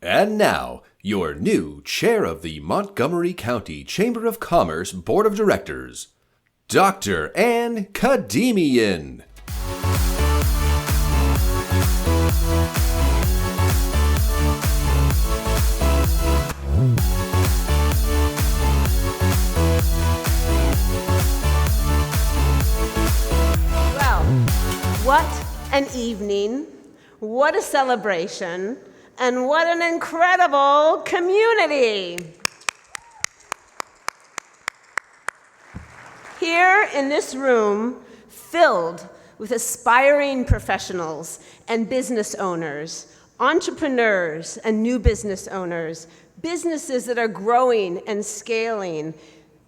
And now, your new Chair of the Montgomery County Chamber of Commerce Board of Directors, Dr. Ann Khademian. Well, what an evening, what a celebration, and what an incredible community. Here in this room, filled with aspiring professionals and business owners, entrepreneurs and new business owners, businesses that are growing and scaling,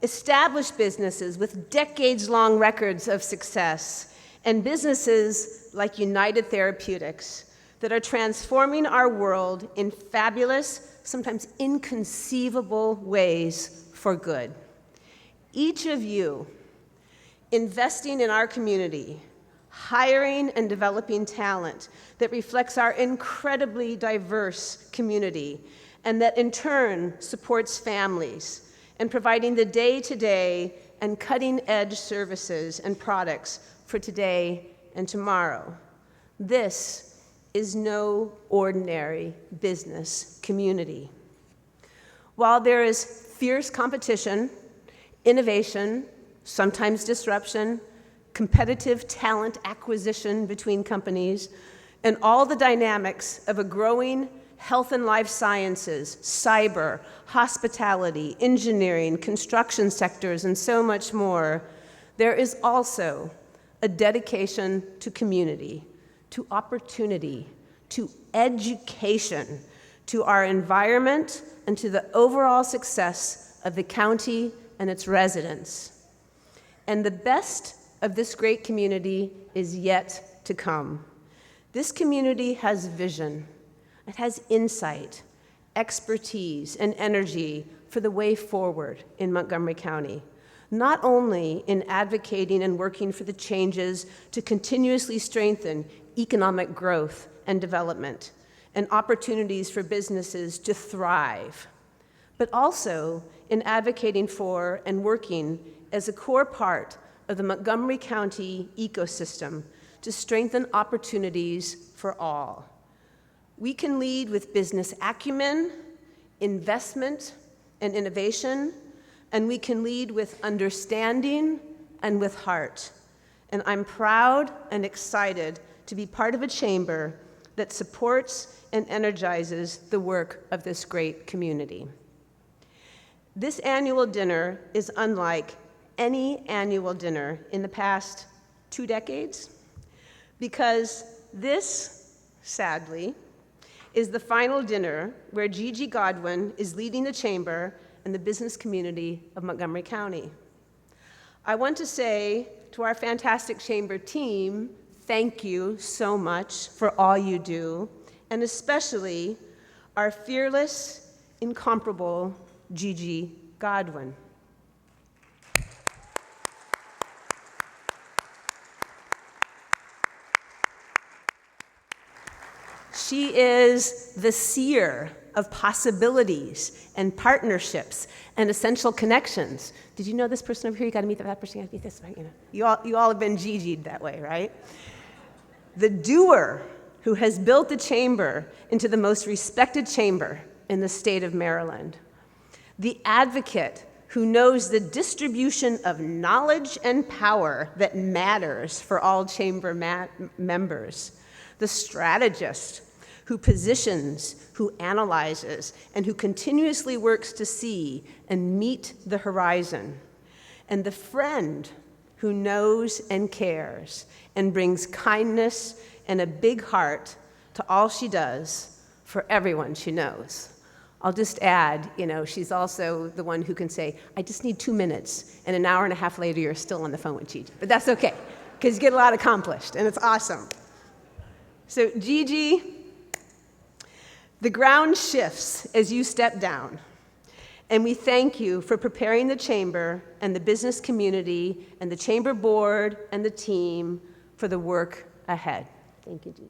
established businesses with decades-long records of success, and businesses like United Therapeutics that are transforming our world in fabulous, sometimes inconceivable ways for good. Each of you investing in our community, hiring and developing talent that reflects our incredibly diverse community, and that in turn supports families, and providing the day-to-day and cutting-edge services and products for today and tomorrow. This is no ordinary business community. While there is fierce competition, innovation, sometimes disruption, competitive talent acquisition between companies, and all the dynamics of a growing health and life sciences, cyber, hospitality, engineering, construction sectors, and so much more, there is also a dedication to community, to opportunity, to education, to our environment, and to the overall success of the county and its residents. And the best of this great community is yet to come. This community has vision, it has insight, expertise, and energy for the way forward in Montgomery County, not only in advocating and working for the changes to continuously strengthen economic growth and development and opportunities for businesses to thrive, but also in advocating for and working as a core part of the Montgomery County ecosystem to strengthen opportunities for all. We can lead with business acumen, investment, and innovation, and we can lead with understanding and with heart. And I'm proud and excited to be part of a chamber that supports and energizes the work of this great community. This annual dinner is unlike any annual dinner in the past 2 decades, because this, sadly, is the final dinner where Gigi Godwin is leading the chamber and the business community of Montgomery County. I want to say to our fantastic chamber team, thank you so much for all you do, and especially our fearless, incomparable Gigi Godwin. She is the seer of possibilities and partnerships and essential connections. Did you know this person over here? You got to meet that person. You got to meet this. You all have been Gigi'd that way, right? The doer who has built the chamber into the most respected chamber in the state of Maryland. The advocate who knows the distribution of knowledge and power that matters for all chamber members. The strategist who positions, who analyzes, and who continuously works to see and meet the horizon. And the friend who knows and cares and brings kindness and a big heart to all she does for everyone she knows. I'll just add, she's also the one who can say, I just need 2 minutes, and an hour and a half later you're still on the phone with Gigi. But that's okay, because you get a lot accomplished, and it's awesome. So Gigi, the ground shifts as you step down, and we thank you for preparing the chamber and the business community and the chamber board and the team for the work ahead. Thank you, Gigi.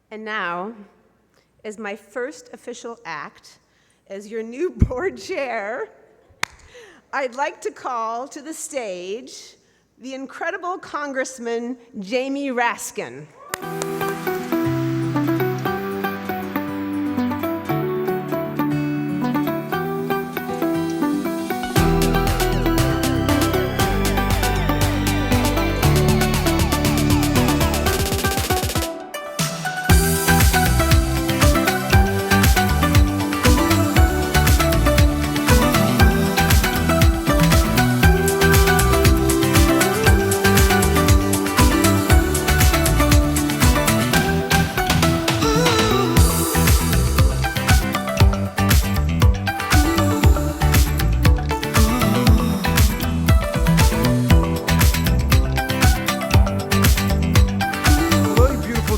And now, as my first official act as your new board chair, I'd like to call to the stage the incredible Congressman Jamie Raskin.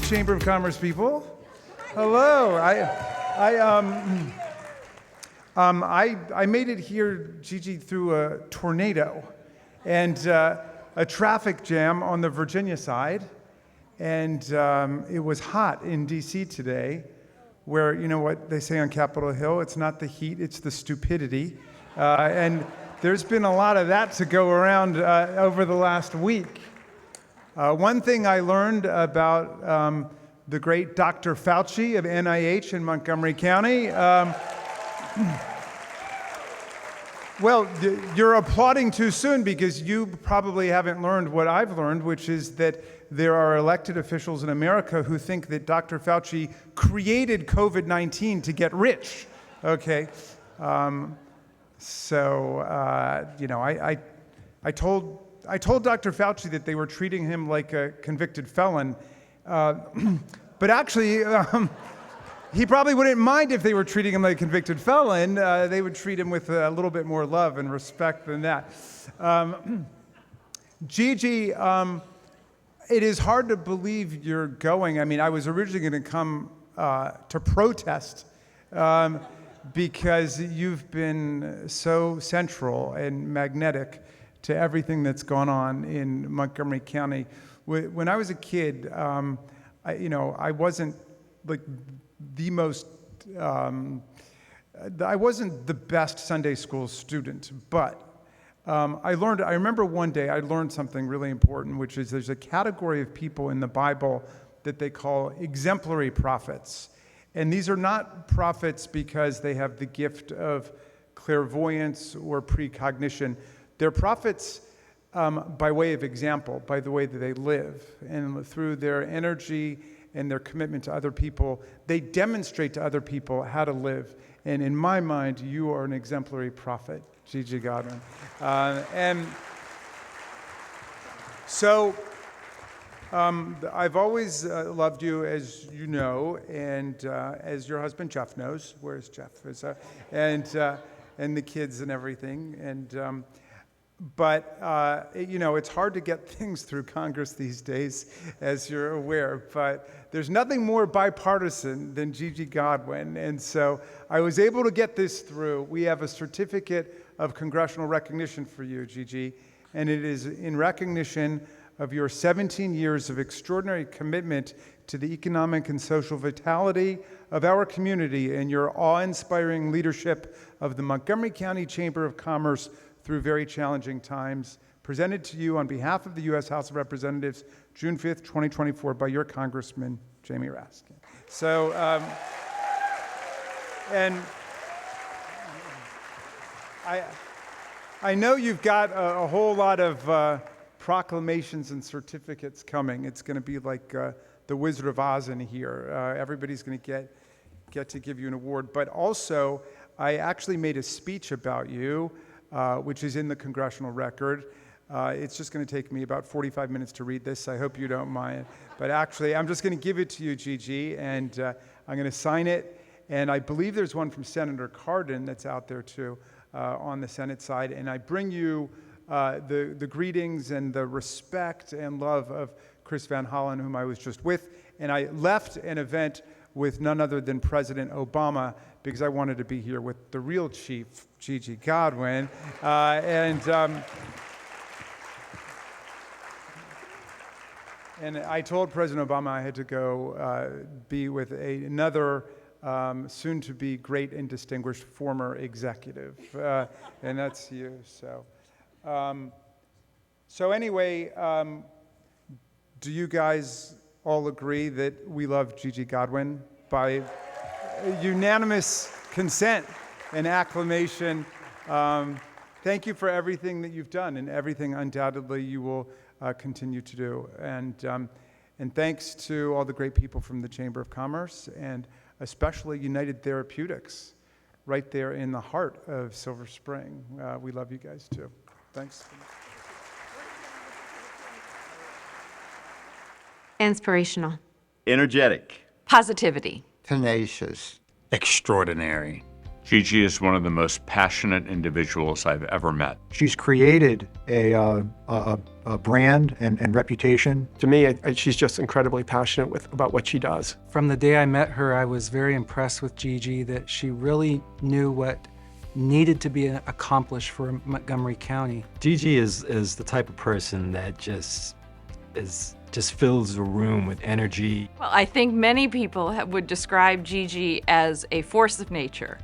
Chamber of Commerce people. Hello. I made it here, Gigi, through a tornado and a traffic jam on the Virginia side. And it was hot in DC today, where, you know what they say on Capitol Hill, it's not the heat, it's the stupidity. And there's been a lot of that to go around over the last week. One thing I learned about the great Dr. Fauci of NIH in Montgomery County, well, you're applauding too soon because you probably haven't learned what I've learned, which is that there are elected officials in America who think that Dr. Fauci created COVID-19 to get rich, okay? You know, I told Dr. Fauci that they were treating him like a convicted felon, but actually, he probably wouldn't mind if they were treating him like a convicted felon. They would treat him with a little bit more love and respect than that. Gigi, it is hard to believe you're going. I mean, I was originally going to come to protest because you've been so central and magnetic to everything that's gone on in Montgomery County. When I was a kid, I wasn't like the most, I wasn't the best Sunday school student, but I remember one day I learned something really important, which is there's a category of people in the Bible that they call exemplary prophets. And these are not prophets because they have the gift of clairvoyance or precognition. They're prophets by way of example, by the way that they live. And through their energy and their commitment to other people, they demonstrate to other people how to live. And in my mind, you are an exemplary prophet, Gigi Godwin. And so I've always loved you, as you know, and as your husband Jeff knows. Where's Jeff? And the kids and everything. And but it's hard to get things through Congress these days, as you're aware. But there's nothing more bipartisan than Gigi Godwin, and so I was able to get this through. We have a certificate of congressional recognition for you, Gigi, and it is in recognition of your 17 years of extraordinary commitment to the economic and social vitality of our community and your awe-inspiring leadership of the Montgomery County Chamber of Commerce through very challenging times, presented to you on behalf of the U.S. House of Representatives, June 5th, 2024, by your Congressman, Jamie Raskin. So, and I know you've got a whole lot of proclamations and certificates coming. It's going to be like the Wizard of Oz in here. Everybody's going to get to give you an award. But also, I actually made a speech about you, which is in the congressional record. It's just going to take me about 45 minutes to read this. I hope you don't mind. But actually, I'm just going to give it to you, Gigi, and I'm going to sign it. And I believe there's one from Senator Cardin that's out there, too, on the Senate side. And I bring you the greetings and the respect and love of Chris Van Hollen, whom I was just with. And I left an event with none other than President Obama because I wanted to be here with the real chief, Gigi Godwin. And I told President Obama I had to go be with another soon-to-be great and distinguished former executive, and that's you. So anyway, do you guys all agree that we love Gigi Godwin by unanimous consent and acclamation? Thank you for everything that you've done and everything undoubtedly you will continue to do. And thanks to all the great people from the Chamber of Commerce and especially United Therapeutics right there in the heart of Silver Spring. We love you guys too. Thanks. Inspirational. Energetic. Positivity. Tenacious. Extraordinary. Gigi is one of the most passionate individuals I've ever met. She's created a brand and reputation. To me, she's just incredibly passionate about what she does. From the day I met her, I was very impressed with Gigi, that she really knew what needed to be accomplished for Montgomery County. Gigi is the type of person that just fills the room with energy. Well, I think many people would describe Gigi as a force of nature.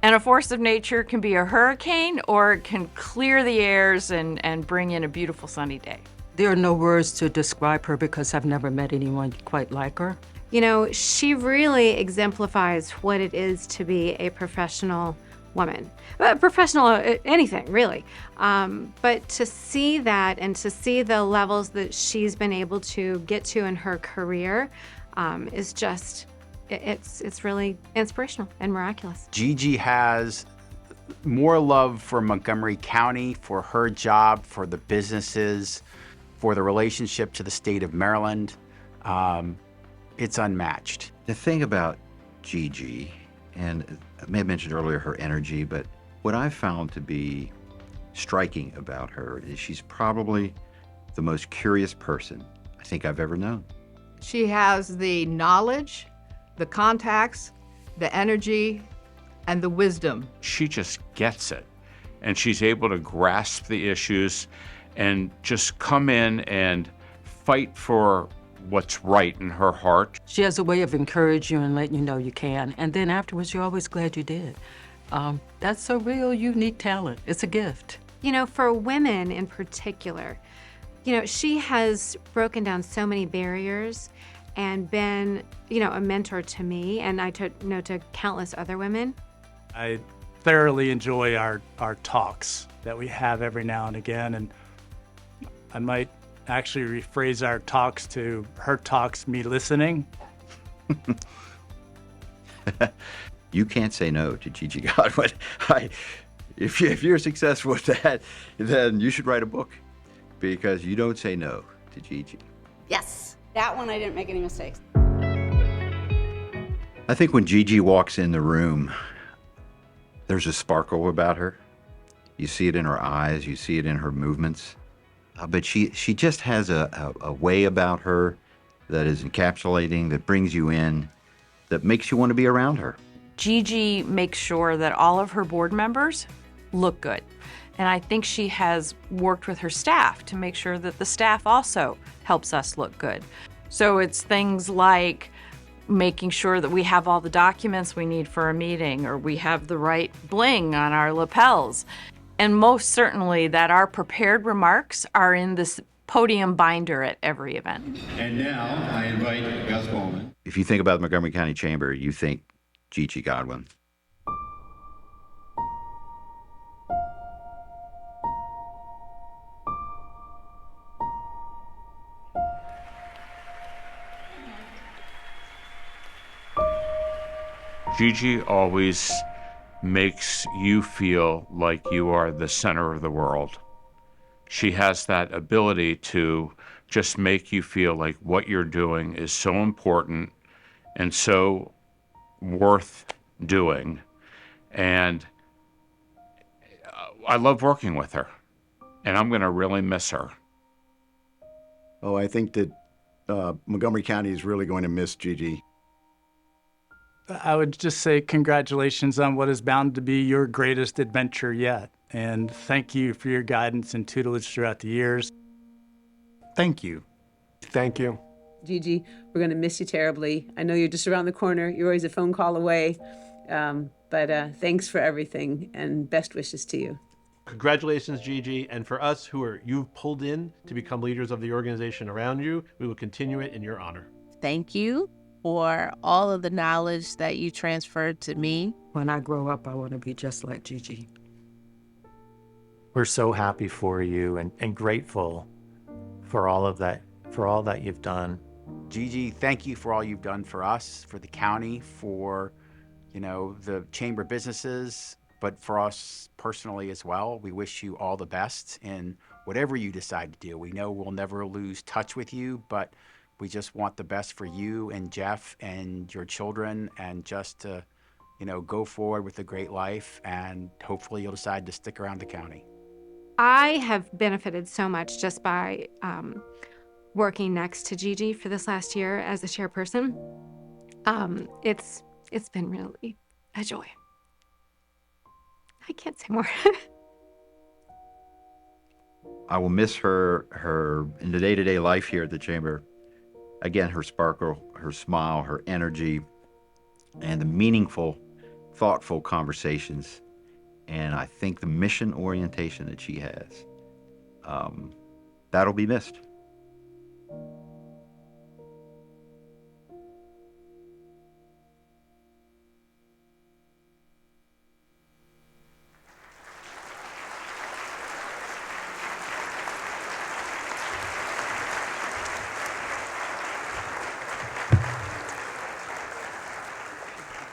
And a force of nature can be a hurricane, or it can clear the airs and bring in a beautiful sunny day. There are no words to describe her because I've never met anyone quite like her. You know, she really exemplifies what it is to be a professional woman. Professional, anything, really. But to see that and to see the levels that she's been able to get to in her career is just, it's really inspirational and miraculous. Gigi has more love for Montgomery County, for her job, for the businesses, for the relationship to the state of Maryland. It's unmatched. The thing about Gigi, and I may have mentioned earlier her energy, but what I've found to be striking about her is she's probably the most curious person I think I've ever known. She has the knowledge, the contacts, the energy, and the wisdom. She just gets it, and she's able to grasp the issues and just come in and fight for what's right in her heart. She has a way of encouraging you and letting you know you can, and then afterwards you're always glad you did. That's a real unique talent. It's a gift. You know, for women in particular, you know, she has broken down so many barriers and been, you know, a mentor to me, and I know to countless other women. I thoroughly enjoy our talks that we have every now and again, and I might actually rephrase our talks to her talks, me listening. You can't say no to Gigi Godwin. If you're successful with that, then you should write a book, because you don't say no to Gigi. Yes, that one I didn't make any mistakes. I think when Gigi walks in the room, there's a sparkle about her. You see it in her eyes, you see it in her movements. But she just has a way about her that is encapsulating, that brings you in, that makes you want to be around her. Gigi makes sure that all of her board members look good. And I think she has worked with her staff to make sure that the staff also helps us look good. So it's things like making sure that we have all the documents we need for a meeting, or we have the right bling on our lapels. And most certainly that our prepared remarks are in this podium binder at every event. And now I invite Gus Bowman. If you think about the Montgomery County Chamber, you think Gigi Godwin. Gigi always makes you feel like you are the center of the world. She has that ability to just make you feel like what you're doing is so important and so worth doing. And I love working with her, and I'm going to really miss her. Oh, I think that Montgomery County is really going to miss Gigi. I would just say congratulations on what is bound to be your greatest adventure yet. And thank you for your guidance and tutelage throughout the years. Thank you Thank you. Gigi, we're going to miss you terribly. I know you're just around the corner. You're always a phone call away. But thanks for everything, and best wishes to you. Congratulations, Gigi. And for us you've pulled in to become leaders of the organization around you, we will continue it in your honor. Thank you for all of the knowledge that you transferred to me. When I grow up, I want to be just like Gigi. We're so happy for you and grateful for all that you've done. Gigi, thank you for all you've done for us, for the county, for, the chamber businesses, but for us personally as well. We wish you all the best in whatever you decide to do. We know we'll never lose touch with you, but we just want the best for you and Jeff and your children, and just to, go forward with a great life, and hopefully you'll decide to stick around the county. I have benefited so much just by working next to Gigi for this last year as a chairperson. It's been really a joy. I can't say more. I will miss her in the day-to-day life here at the chamber. Again, her sparkle, her smile, her energy, and the meaningful, thoughtful conversations. And I think the mission orientation that she has, that'll be missed.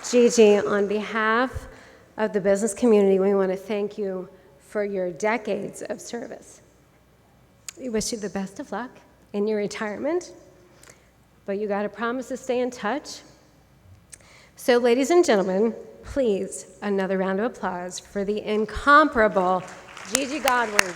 Gigi, on behalf of the business community, we want to thank you for your decades of service. We wish you the best of luck in your retirement, but you got to promise to stay in touch. So, ladies and gentlemen, please, another round of applause for the incomparable Gigi Godwin.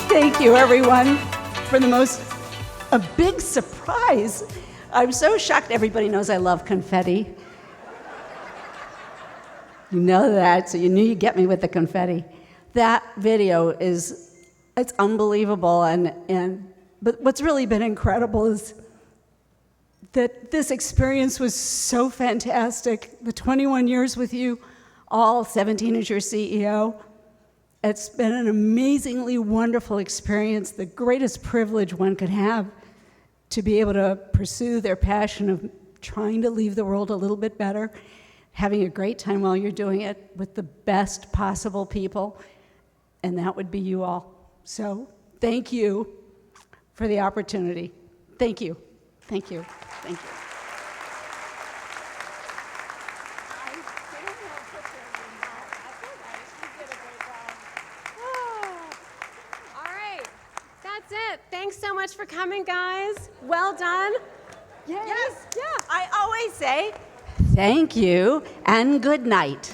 Thank you, everyone, for a big surprise. I'm so shocked. Everybody knows I love confetti. You know that, so you knew you'd get me with the confetti. That video it's unbelievable, but what's really been incredible is that this experience was so fantastic. The 21 years with you, all 17 as your CEO. It's been an amazingly wonderful experience, the greatest privilege one could have to be able to pursue their passion of trying to leave the world a little bit better, having a great time while you're doing it with the best possible people, and that would be you all. So thank you for the opportunity. Thank you. Thank you. Thank you. Thanks so much for coming, guys. Well done. Yes. Yeah. I always say, thank you and good night.